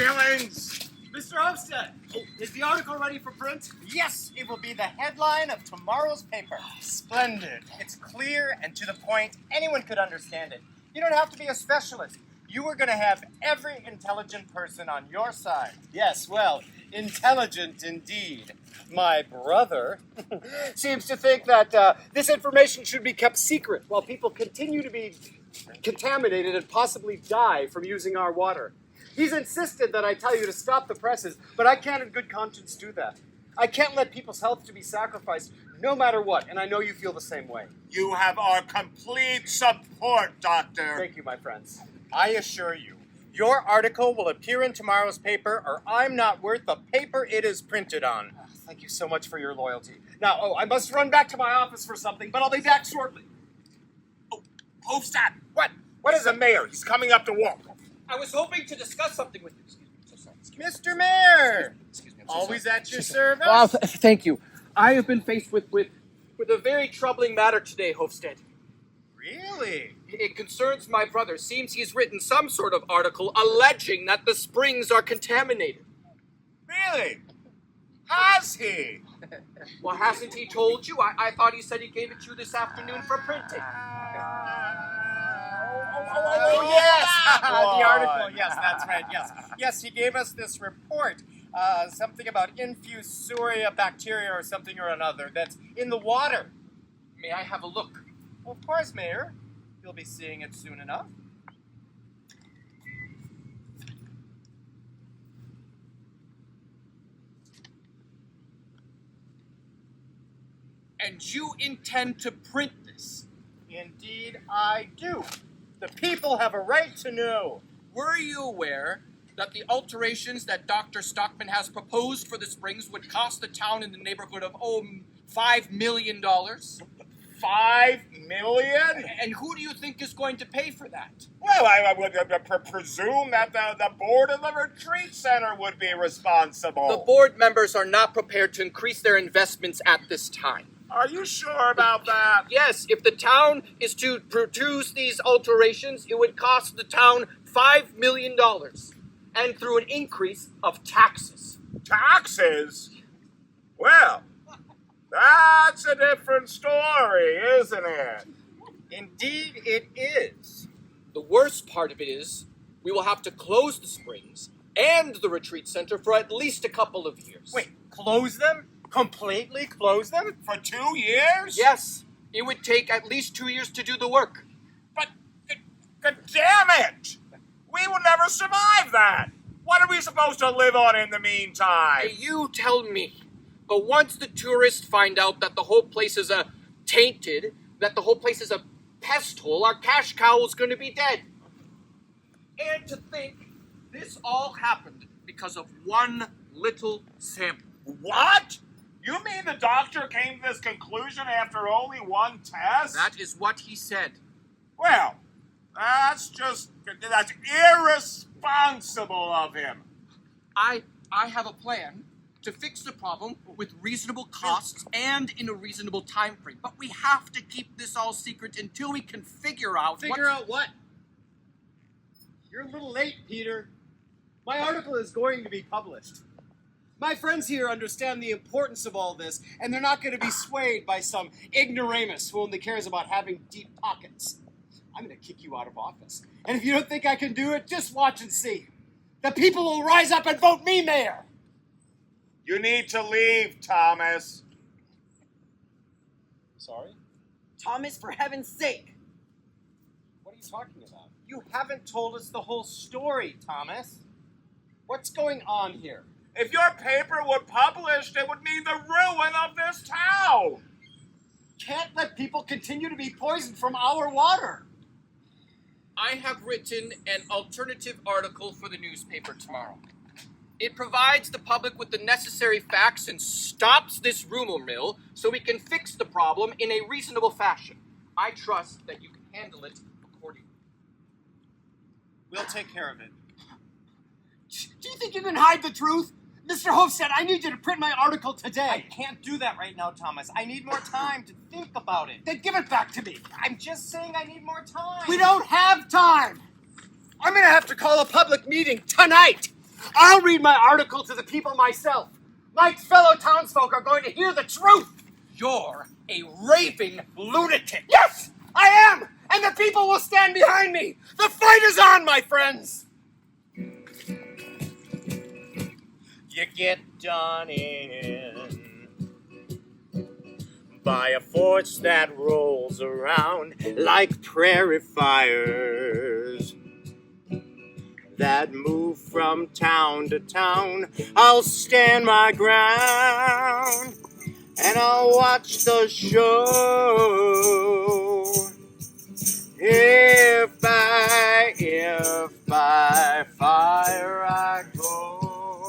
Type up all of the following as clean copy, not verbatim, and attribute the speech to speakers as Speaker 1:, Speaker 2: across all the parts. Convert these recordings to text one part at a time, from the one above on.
Speaker 1: Billings!
Speaker 2: Mr. Homestead, is the article ready for print?
Speaker 3: Yes, it will be the headline of tomorrow's paper.
Speaker 2: Splendid.
Speaker 3: It's clear and to the point. Anyone could understand it. You don't have to be a specialist. You are going to have every intelligent person on your side.
Speaker 2: Yes, well, intelligent indeed. My brother seems to think that this information should be kept secret while people continue to be contaminated and possibly die from using our water. He's insisted that I tell you to stop the presses, but I can't in good conscience do that. I can't let people's health to be sacrificed no matter what, and I know you feel the same way.
Speaker 1: You have our complete support, Doctor.
Speaker 2: Thank you, my friends.
Speaker 3: I assure you, your article will appear in tomorrow's paper, or I'm not worth the paper it is printed on.
Speaker 2: Thank you so much for your loyalty. Now, I must run back to my office for something, but I'll be back shortly.
Speaker 1: Oh, Hofstadt, what is the mayor? He's coming up to walk.
Speaker 4: I was hoping to discuss something with you. Excuse me, I'm so sorry.
Speaker 3: Mr. Mayor!
Speaker 4: Excuse me, I'm so
Speaker 3: Always
Speaker 4: sorry.
Speaker 3: at your service?
Speaker 4: Well, thank you. I have been faced with a very troubling matter today, Hofstad.
Speaker 3: Really?
Speaker 4: It concerns my brother. Seems he's written some sort of article alleging that the springs are contaminated.
Speaker 1: Really? Has he?
Speaker 4: Well, hasn't he told you? I thought he said he gave it to you this afternoon for printing.
Speaker 3: Oh, yes! The article, yes, that's right, yes. Yes, he gave us this report, something about infusoria bacteria or something or another that's in the water.
Speaker 4: May I have a look?
Speaker 3: Well, of course, Mayor. You'll be seeing it soon enough.
Speaker 4: And you intend to print this?
Speaker 3: Indeed, I do. The people have a right to know.
Speaker 4: Were you aware that the alterations that Dr. Stockman has proposed for the springs would cost the town in the neighborhood of, $5 million?
Speaker 1: $5 million?
Speaker 4: And who do you think is going to pay for that?
Speaker 1: Well, I would presume that the board of the retreat center would be responsible.
Speaker 4: The board members are not prepared to increase their investments at this time.
Speaker 1: Are you sure about that?
Speaker 4: Yes, if the town is to produce these alterations, it would cost the town $5 million. And through an increase of taxes.
Speaker 1: Taxes? Well, that's a different story, isn't it?
Speaker 3: Indeed, it is.
Speaker 4: The worst part of it is we will have to close the springs and the retreat center for at least a couple of years.
Speaker 3: Wait, close them? Completely close them?
Speaker 1: For 2 years?
Speaker 4: Yes, it would take at least 2 years to do the work.
Speaker 1: But, damn it! We will never survive that! What are we supposed to live on in the meantime?
Speaker 4: Hey, you tell me. But once the tourists find out that the whole place is tainted, that the whole place is a pest hole, our cash cow is going to be dead. And to think this all happened because of one little sample.
Speaker 1: What? You mean the doctor came to this conclusion after only one test?
Speaker 4: That is what he said.
Speaker 1: Well, that's irresponsible of him.
Speaker 4: I have a plan to fix the problem with reasonable costs and in a reasonable time frame. But we have to keep this all secret until we can figure out
Speaker 2: what? You're a little late, Peter. My article is going to be published. My friends here understand the importance of all this, and they're not going to be swayed by some ignoramus who only cares about having deep pockets. I'm going to kick you out of office. And if you don't think I can do it, just watch and see. The people will rise up and vote me mayor.
Speaker 1: You need to leave, Thomas.
Speaker 2: Sorry?
Speaker 5: Thomas, for heaven's sake.
Speaker 2: What are you talking about?
Speaker 3: You haven't told us the whole story, Thomas. What's going on here?
Speaker 1: If your paper were published, it would mean the ruin of this town.
Speaker 2: Can't let people continue to be poisoned from our water.
Speaker 4: I have written an alternative article for the newspaper tomorrow. It provides the public with the necessary facts and stops this rumor mill so we can fix the problem in a reasonable fashion. I trust that you can handle it accordingly.
Speaker 3: We'll take care of it.
Speaker 2: Do you think you can hide the truth? Mr. Hofstad, I need you to print my article today.
Speaker 3: I can't do that right now, Thomas. I need more time to think about it.
Speaker 2: Then give it back to me.
Speaker 3: I'm just saying I need more time.
Speaker 2: We don't have time. I'm going to have to call a public meeting tonight. I'll read my article to the people myself. My fellow townsfolk are going to hear the truth.
Speaker 4: You're a raving lunatic.
Speaker 2: Yes, I am, and the people will stand behind me. The fight is on, my friends.
Speaker 3: You get done in by a force that rolls around like prairie fires that move from town to town. I'll stand my ground and I'll watch the show. If by fire I go,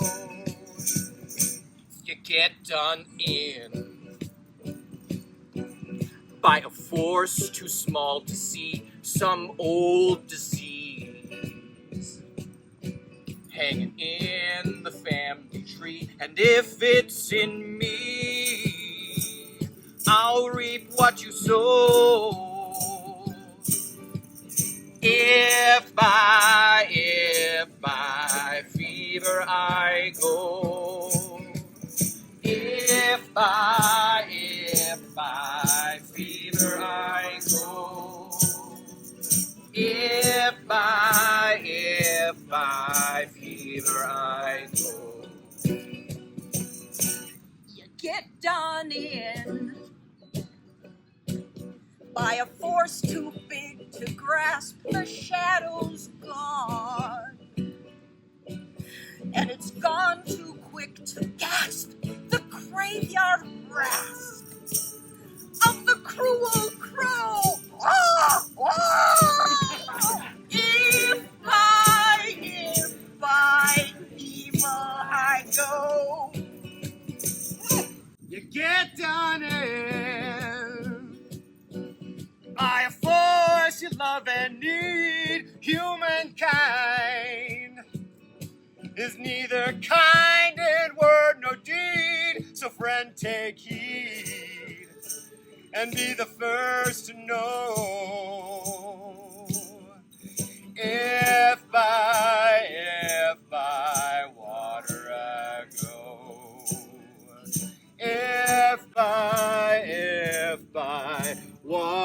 Speaker 4: You get done in by a force too small to see some old disease hanging in the family tree. And if it's in me, I'll reap what you sow. If by fever I go, if by fever I go, if by fever I go.
Speaker 5: You get done in by a force too big to grasp. The shadow's gone, and it's gone too quick to gasp the graveyard rasp of the cruel crow. Ah, ah! If by evil I go.
Speaker 2: You get done in by a force you love and need. Humankind is neither kind in word nor deed. So friend, take heed and be the first to know. If by water I go, if by water